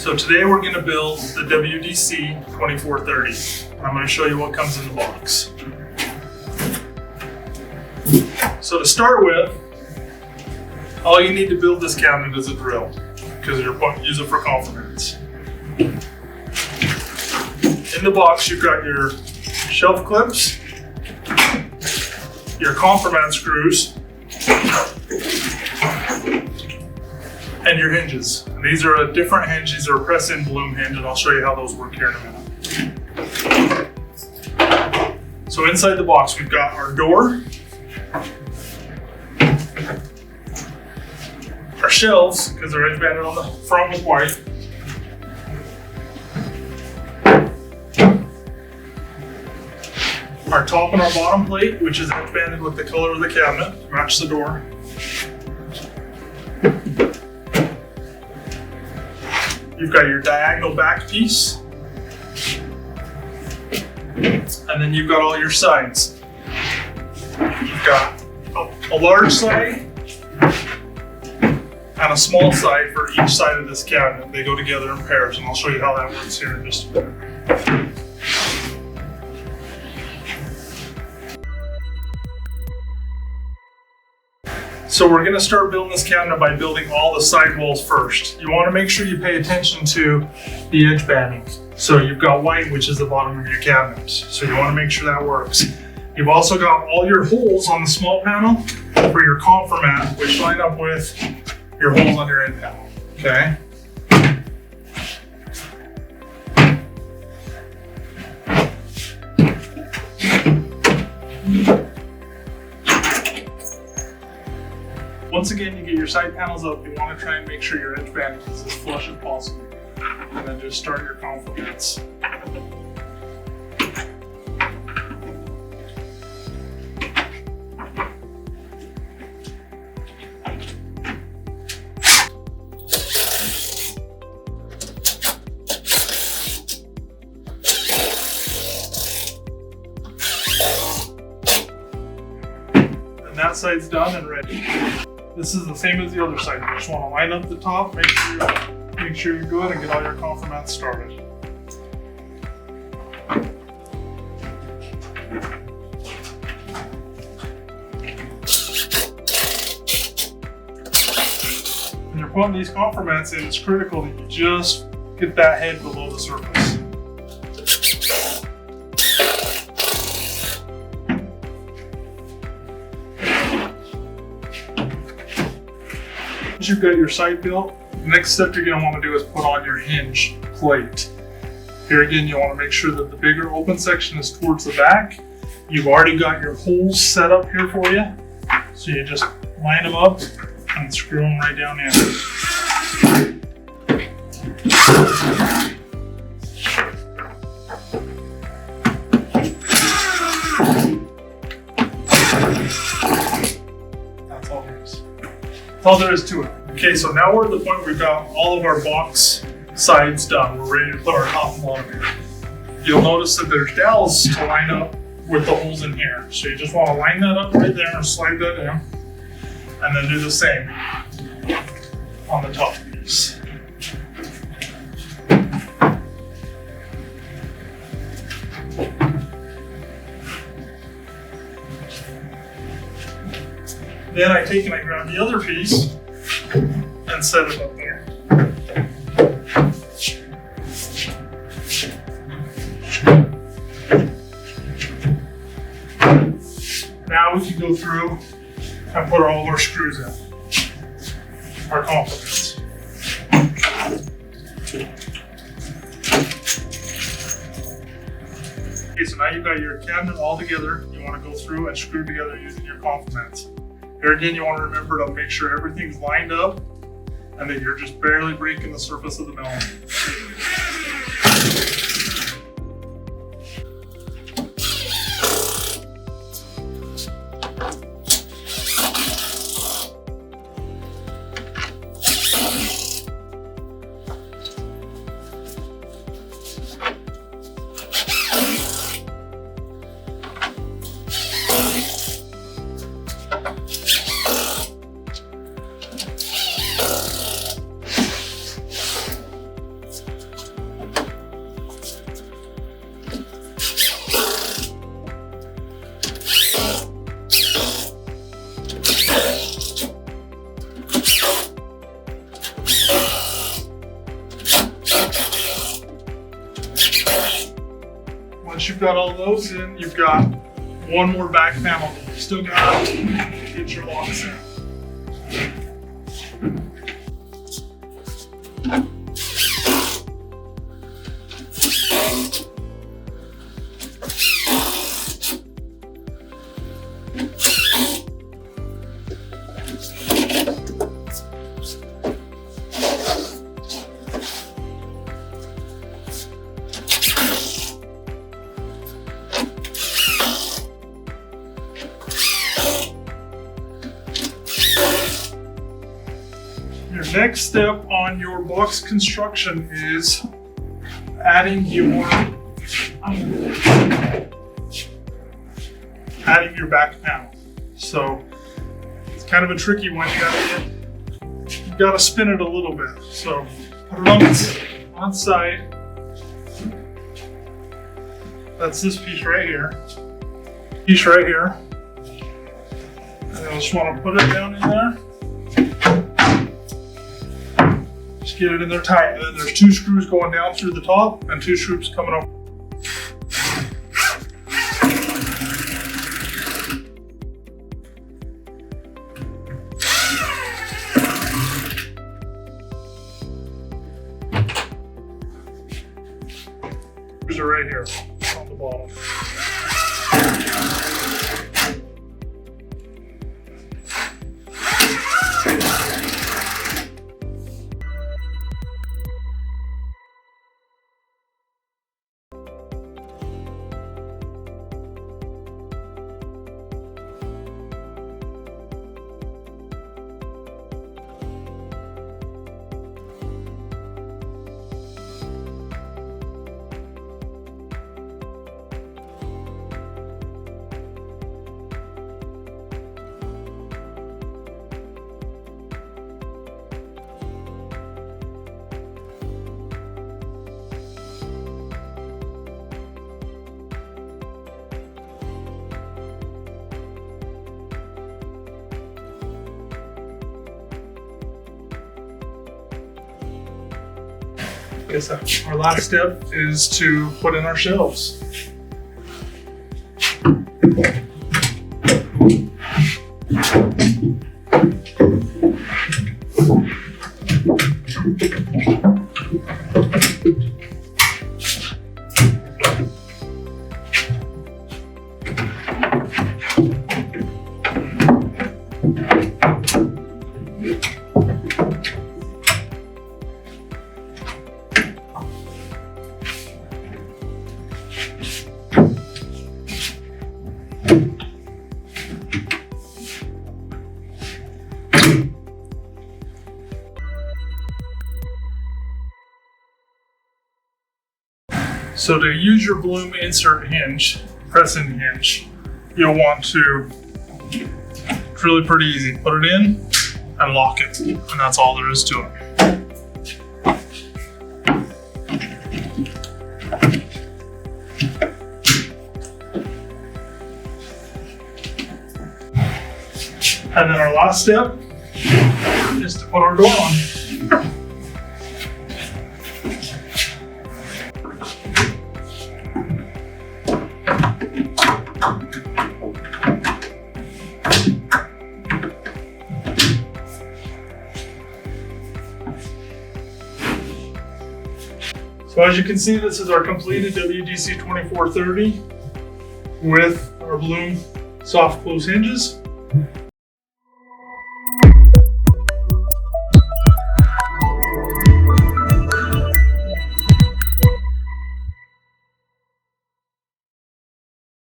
So today we're going to build the WDC2430. I'm going to show you what comes in the box. So to start with, all you need to build this cabinet is a drill, because you're going to use it for complements. In the box, you've got your shelf clips, your complement screws, and your hinges. And these are a different hinge. These are a press-in Blum hinge, and I'll show you how those work here in a minute. So inside the box, we've got our door, our shelves, because they're edge banded on the front with white, our top and our bottom plate, which is edge banded with the color of the cabinet, to match the door. You've got your diagonal back piece, and then you've got all your sides. You've got a large side and a small side for each side of this cabinet. They go together in pairs, and I'll show you how that works here in just a minute. So we're going to start building this cabinet by building all the side walls first. You want to make sure you pay attention to the edge banding. So you've got white, which is the bottom of your cabinet. So you want to make sure that works. You've also got all your holes on the small panel for your complement, which line up with your holes on your end panel, okay? Once again, you get your side panels up, you want to try and make sure your edge banding is as flush as possible. And then just start your complements. And that side's done and ready. This is the same as the other side. You just want to line up the top, make sure you're good, and get all your complements started. When you're putting these complements in, it's critical that you just get that head below the surface. Once you've got your side built, the next step you're going to want to do is put on your hinge plate. Here again, you want to make sure that the bigger open section is towards the back. You've already got your holes set up here for you. So you just line them up and screw them right down in. That's all there is. That's all there is to it. Okay, so now we're at the point where we've got all of our box sides done. We're ready to put our top and bottom in. You'll notice that there's dowels to line up with the holes in here. So you just want to line that up right there and slide that in. And then do the same on the top piece. Then I take and I grab the other piece and set it up there. Now we can go through and put all of our screws in, our complements. Okay, so now you've got your cabinet all together. You want to go through and screw together using your complements. Here again, you want to remember to make sure everything's lined up and that you're just barely breaking the surface of the metal. once you've got all those in, you've got one more back panel. You still got to get your locks in. Your next step on your box construction is adding your back panel. So it's kind of a tricky one. You've got to spin it a little bit. So put it on one side. That's this piece right here. Piece right here. And I just want to put it down in there. Just get it in there tight. And then there's 2 screws going down through the top and 2 screws coming up. Screws are right here on the bottom. Okay, so our last step is to put in our shelves. So to use your Blum insert hinge, press-in hinge, you'll want to, it's really pretty easy, put it in and lock it, and that's all there is to it. And then our last step is to put our door on. So as you can see, this is our completed WDC 2430 with our Blum soft close hinges.